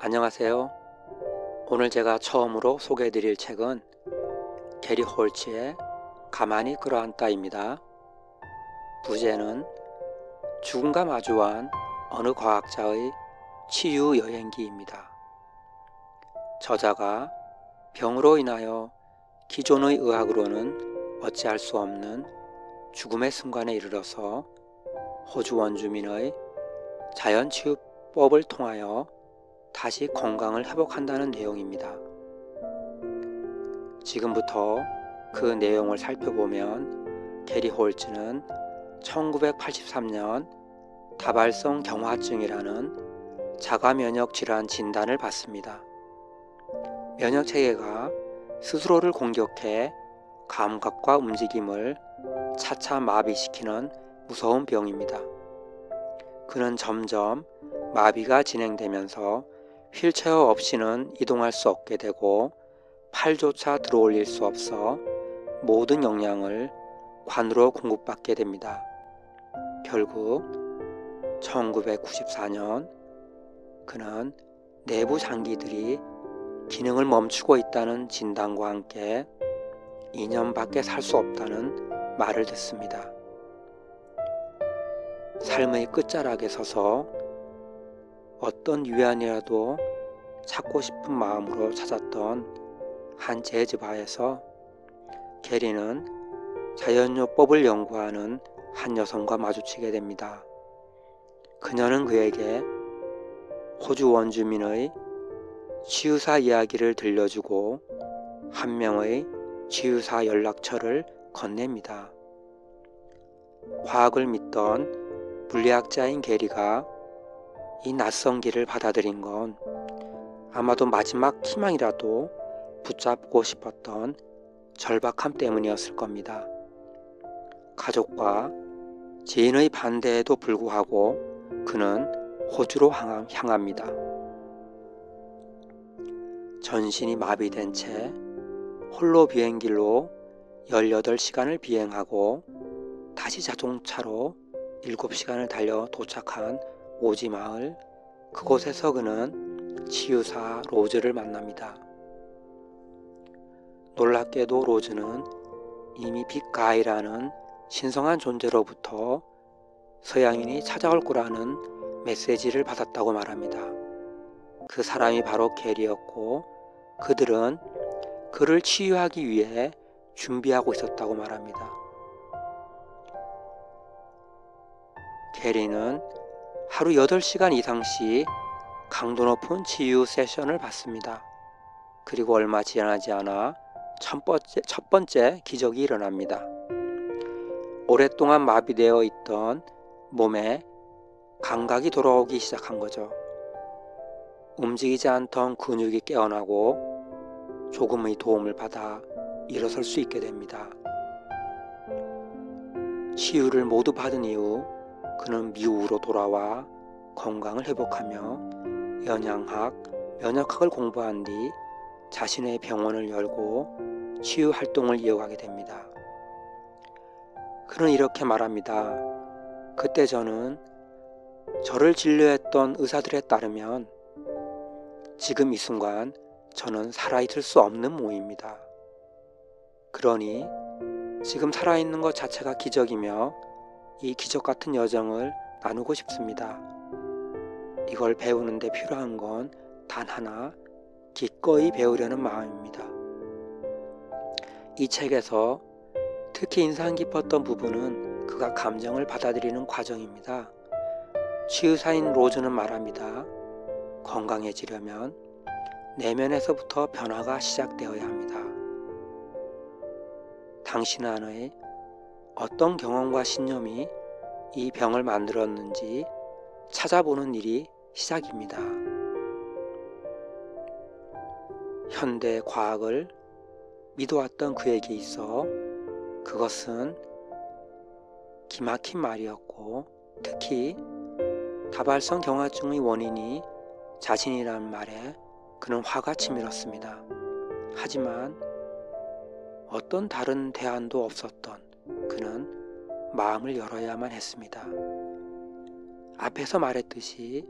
안녕하세요. 오늘 제가 처음으로 소개해드릴 책은 게리 홀츠의 가만히 끌어안다입니다. 부제는 죽음과 마주한 어느 과학자의 치유 여행기입니다. 저자가 병으로 인하여 기존의 의학으로는 어찌할 수 없는 죽음의 순간에 이르러서 호주 원주민의 자연치유법을 통하여 다시 건강을 회복한다는 내용입니다. 지금부터 그 내용을 살펴보면 게리 홀츠는 1983년 다발성 경화증이라는 자가면역 질환 진단을 받습니다. 면역체계가 스스로를 공격해 감각과 움직임을 차차 마비시키는 무서운 병입니다. 그는 점점 마비가 진행되면서 휠체어 없이는 이동할 수 없게 되고 팔조차 들어올릴 수 없어 모든 영양을 관으로 공급받게 됩니다. 결국 1994년 그는 내부 장기들이 기능을 멈추고 있다는 진단과 함께 2년밖에 살 수 없다는 말을 듣습니다. 삶의 끝자락에 서서 어떤 위안이라도 찾고 싶은 마음으로 찾았던 한 재즈바에서 게리는 자연요법을 연구하는 한 여성과 마주치게 됩니다. 그녀는 그에게 호주 원주민의 치유사 이야기를 들려주고 한 명의 치유사 연락처를 건넵니다. 과학을 믿던 물리학자인 게리가 이 낯선 길을 받아들인 건 아마도 마지막 희망이라도 붙잡고 싶었던 절박함 때문이었을 겁니다. 가족과 지인의 반대에도 불구하고 그는 호주로 향합니다. 전신이 마비된 채 홀로 비행기로 18시간을 비행하고 다시 자동차로 7시간을 달려 도착한 오지 마을, 그곳에서 그는 치유사 로즈를 만납니다. 놀랍게도 로즈는 이미 빅가이라는 신성한 존재로부터 서양인이 찾아올 거라는 메시지를 받았다고 말합니다. 그 사람이 바로 게리였고 그들은 그를 치유하기 위해 준비하고 있었다고 말합니다. 게리는 하루 8시간 이상씩 강도 높은 치유 세션을 받습니다. 그리고 얼마 지나지 않아 첫 번째 기적이 일어납니다. 오랫동안 마비되어 있던 몸에 감각이 돌아오기 시작한 거죠. 움직이지 않던 근육이 깨어나고 조금의 도움을 받아 일어설 수 있게 됩니다. 치유를 모두 받은 이후 그는 미국으로 돌아와 건강을 회복하며 영양학, 면역학을 공부한 뒤 자신의 병원을 열고 치유 활동을 이어가게 됩니다. 그는 이렇게 말합니다. 그때 저는 저를 진료했던 의사들에 따르면 지금 이 순간 저는 살아있을 수 없는 몸입니다. 그러니 지금 살아있는 것 자체가 기적이며 이 기적 같은 여정을 나누고 싶습니다. 이걸 배우는 데 필요한 건 단 하나, 기꺼이 배우려는 마음입니다. 이 책에서 특히 인상 깊었던 부분은 그가 감정을 받아들이는 과정입니다. 치유사인 로즈는 말합니다. 건강해지려면 내면에서부터 변화가 시작되어야 합니다. 당신 안의 어떤 경험과 신념이 이 병을 만들었는지 찾아보는 일이 시작입니다. 현대 과학을 믿어왔던 그에게 있어 그것은 기막힌 말이었고 특히 다발성 경화증의 원인이 자신이라는 말에 그는 화가 치밀었습니다. 하지만 어떤 다른 대안도 없었던 그는 마음을 열어야만 했습니다. 앞에서 말했듯이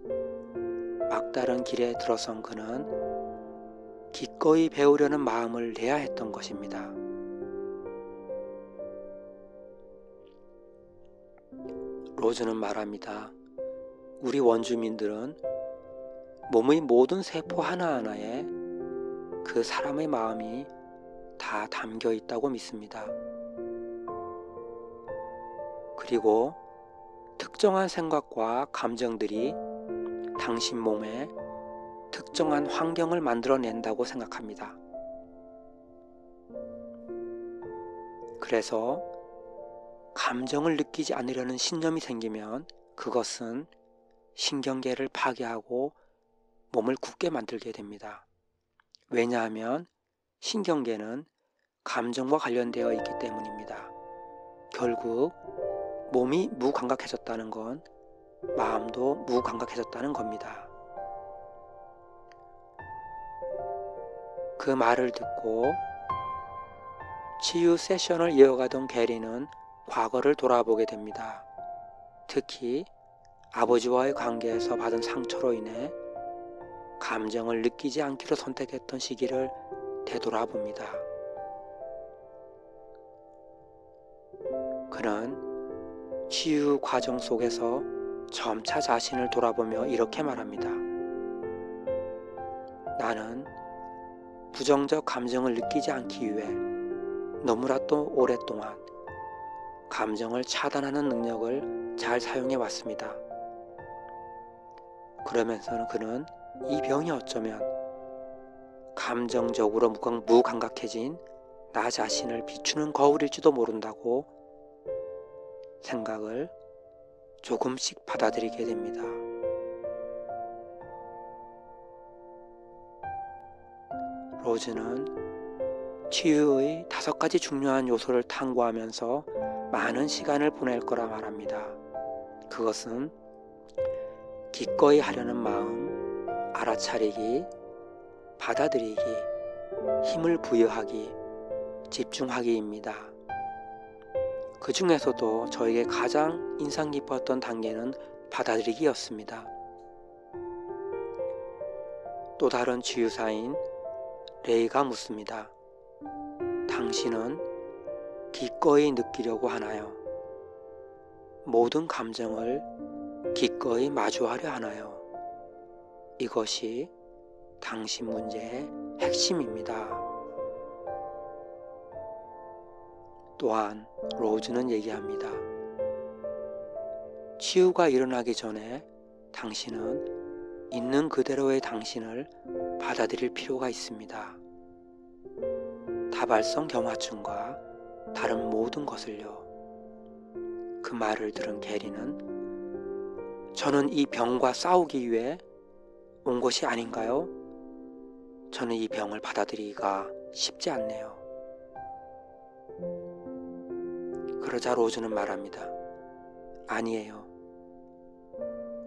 막다른 길에 들어선 그는 기꺼이 배우려는 마음을 내야 했던 것입니다. 로즈는 말합니다. 우리 원주민들은 몸의 모든 세포 하나하나에 그 사람의 마음이 다 담겨 있다고 믿습니다. 그리고 특정한 생각과 감정들이 당신 몸에 특정한 환경을 만들어낸다고 생각합니다. 그래서 감정을 느끼지 않으려는 신념이 생기면 그것은 신경계를 파괴하고 몸을 굳게 만들게 됩니다. 왜냐하면 신경계는 감정과 관련되어 있기 때문입니다. 결국 몸이 무감각해졌다는 건 마음도 무감각해졌다는 겁니다. 그 말을 듣고 치유 세션을 이어가던 게리는 과거를 돌아보게 됩니다. 특히 아버지와의 관계에서 받은 상처로 인해 감정을 느끼지 않기로 선택했던 시기를 되돌아봅니다. 그는 치유 과정 속에서 점차 자신을 돌아보며 이렇게 말합니다. 나는 부정적 감정을 느끼지 않기 위해 너무나도 오랫동안 감정을 차단하는 능력을 잘 사용해 왔습니다. 그러면서는 그는 이 병이 어쩌면 감정적으로 무감각해진 나 자신을 비추는 거울일지도 모른다고 생각을 조금씩 받아들이게 됩니다. 로즈는 치유의 5가지 중요한 요소를 탐구하면서 많은 시간을 보낼 거라 말합니다. 그것은 기꺼이 하려는 마음, 알아차리기, 받아들이기, 힘을 부여하기, 집중하기입니다. 그 중에서도 저에게 가장 인상 깊었던 단계는 받아들이기였습니다. 또 다른 치유사인 레이가 묻습니다. 당신은 기꺼이 느끼려고 하나요? 모든 감정을 기꺼이 마주하려 하나요? 이것이 당신 문제의 핵심입니다. 또한 로즈는 얘기합니다. 치유가 일어나기 전에 당신은 있는 그대로의 당신을 받아들일 필요가 있습니다. 다발성 경화증과 다른 모든 것을요. 그 말을 들은 게리는 저는 이 병과 싸우기 위해 온 것이 아닌가요? 저는 이 병을 받아들이기가 쉽지 않네요. 그러자 로즈는 말합니다. 아니에요.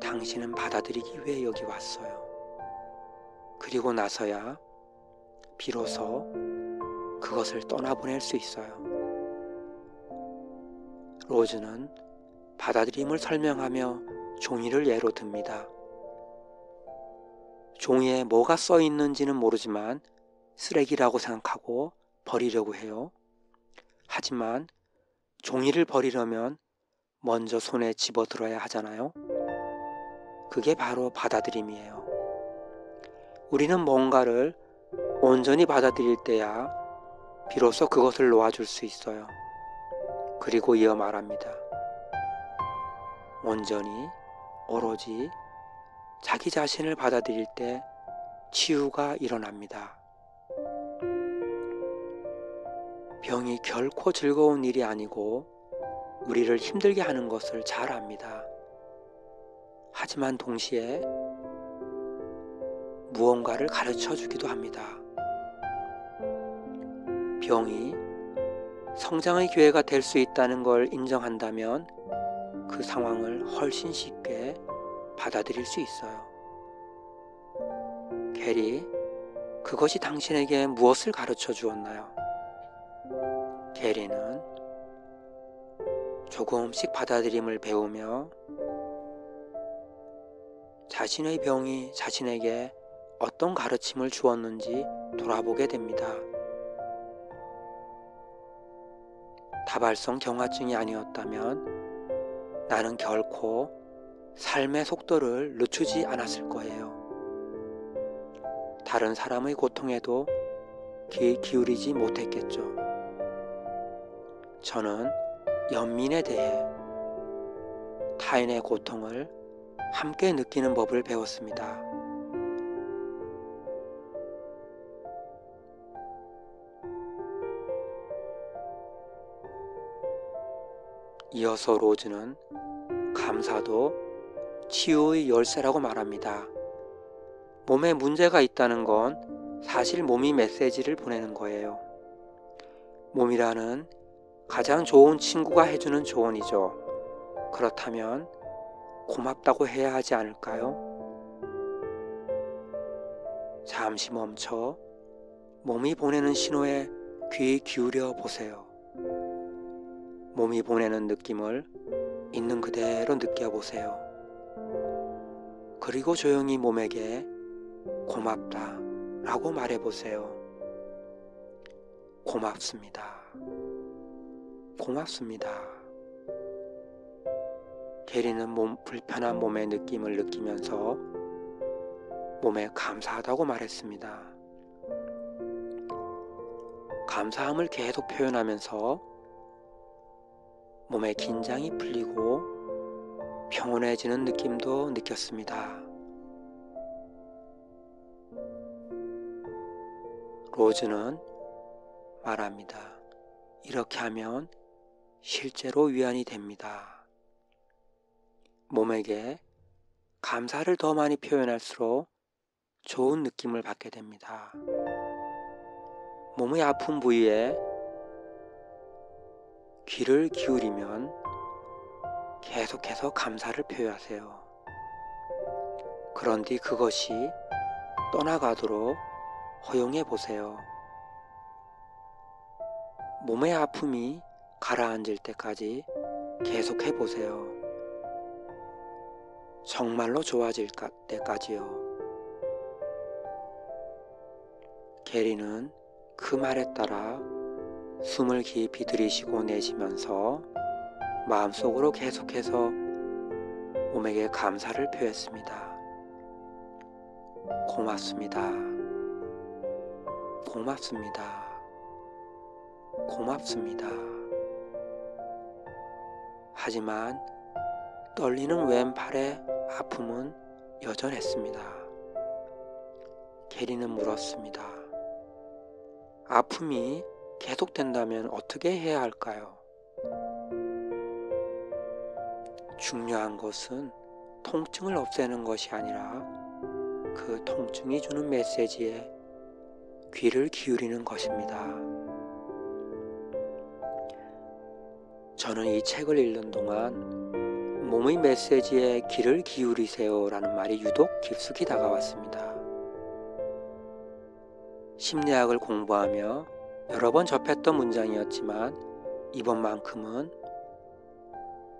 당신은 받아들이기 위해 여기 왔어요. 그리고 나서야 비로소 그것을 떠나보낼 수 있어요. 로즈는 받아들임을 설명하며 종이를 예로 듭니다. 종이에 뭐가 써 있는지는 모르지만 쓰레기라고 생각하고 버리려고 해요. 하지만 종이를 버리려면 먼저 손에 집어들어야 하잖아요. 그게 바로 받아들임이에요. 우리는 뭔가를 온전히 받아들일 때야 비로소 그것을 놓아줄 수 있어요. 그리고 이어 말합니다. 온전히 오로지 자기 자신을 받아들일 때 치유가 일어납니다. 병이 결코 즐거운 일이 아니고 우리를 힘들게 하는 것을 잘 압니다. 하지만 동시에 무언가를 가르쳐 주기도 합니다. 병이 성장의 기회가 될 수 있다는 걸 인정한다면 그 상황을 훨씬 쉽게 받아들일 수 있어요. 게리, 그것이 당신에게 무엇을 가르쳐 주었나요? 게리는 조금씩 받아들임을 배우며 자신의 병이 자신에게 어떤 가르침을 주었는지 돌아보게 됩니다. 다발성 경화증이 아니었다면 나는 결코 삶의 속도를 늦추지 않았을 거예요. 다른 사람의 고통에도 귀 기울이지 못했겠죠. 저는 연민에 대해 타인의 고통을 함께 느끼는 법을 배웠습니다. 이어서 로즈는 감사도 치유의 열쇠라고 말합니다. 몸에 문제가 있다는 건 사실 몸이 메시지를 보내는 거예요. 몸이라는 가장 좋은 친구가 해주는 조언이죠. 그렇다면 고맙다고 해야 하지 않을까요? 잠시 멈춰 몸이 보내는 신호에 귀 기울여 보세요. 몸이 보내는 느낌을 있는 그대로 느껴보세요. 그리고 조용히 몸에게 고맙다 라고 말해보세요. 고맙습니다. 고맙습니다. 게리는 불편한 몸의 느낌을 느끼면서 몸에 감사하다고 말했습니다. 감사함을 계속 표현하면서 몸의 긴장이 풀리고 평온해지는 느낌도 느꼈습니다. 로즈는 말합니다. 이렇게 하면 실제로 위안이 됩니다. 몸에게 감사를 더 많이 표현할수록 좋은 느낌을 받게 됩니다. 몸의 아픈 부위에 귀를 기울이면 계속해서 감사를 표현하세요. 그런 뒤 그것이 떠나가도록 허용해 보세요. 몸의 아픔이 가라앉을 때까지 계속해 보세요. 정말로 좋아질 때까지요. 게리는 그 말에 따라 숨을 깊이 들이쉬고 내쉬면서 마음속으로 계속해서 몸에게 감사를 표했습니다. 고맙습니다. 고맙습니다. 고맙습니다. 하지만 떨리는 왼팔의 아픔은 여전했습니다. 게리는 물었습니다. 아픔이 계속된다면 어떻게 해야 할까요? 중요한 것은 통증을 없애는 것이 아니라 그 통증이 주는 메시지에 귀를 기울이는 것입니다. 저는 이 책을 읽는 동안 몸의 메시지에 귀를 기울이세요 라는 말이 유독 깊숙이 다가왔습니다. 심리학을 공부하며 여러 번 접했던 문장이었지만 이번만큼은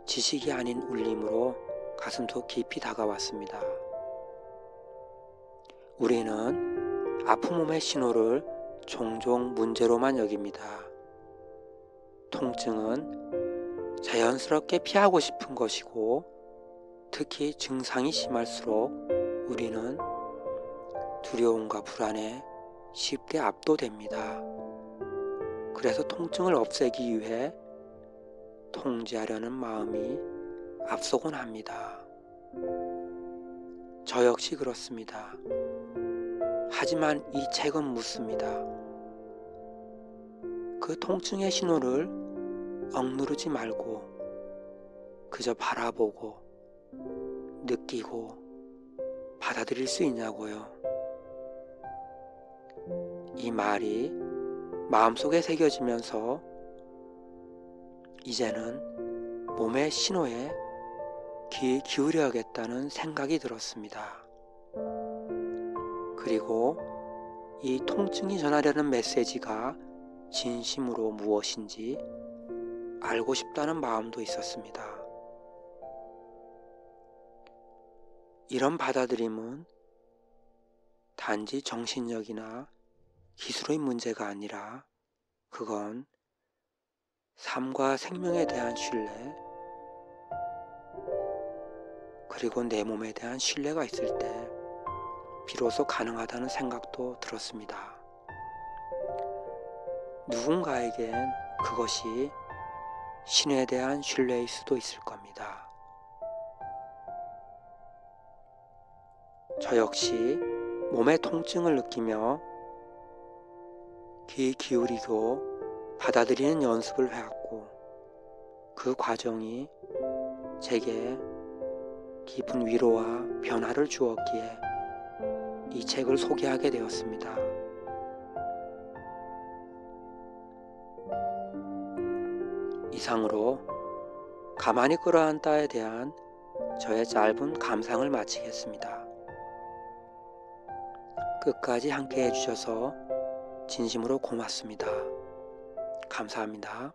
지식이 아닌 울림으로 가슴속 깊이 다가왔습니다. 우리는 아픈 몸의 신호를 종종 문제로만 여깁니다. 통증은 자연스럽게 피하고 싶은 것이고 특히 증상이 심할수록 우리는 두려움과 불안에 쉽게 압도됩니다. 그래서 통증을 없애기 위해 통제하려는 마음이 앞서곤 합니다. 저 역시 그렇습니다. 하지만 이 책은 묻습니다. 그 통증의 신호를 억누르지 말고 그저 바라보고 느끼고 받아들일 수 있냐고요. 이 말이 마음속에 새겨지면서 이제는 몸의 신호에 귀 기울여야겠다는 생각이 들었습니다. 그리고 이 통증이 전하려는 메시지가 진심으로 무엇인지 알고 싶다는 마음도 있었습니다. 이런 받아들임은 단지 정신력이나 기술의 문제가 아니라 그건 삶과 생명에 대한 신뢰, 그리고 내 몸에 대한 신뢰가 있을 때 비로소 가능하다는 생각도 들었습니다. 누군가에겐 그것이 신에 대한 신뢰일 수도 있을 겁니다. 저 역시 몸의 통증을 느끼며 귀 기울이고 받아들이는 연습을 해왔고 그 과정이 제게 깊은 위로와 변화를 주었기에 이 책을 소개하게 되었습니다. 이상으로 가만히 끌어안다에 대한 저의 짧은 감상을 마치겠습니다. 끝까지 함께 해주셔서 진심으로 고맙습니다. 감사합니다.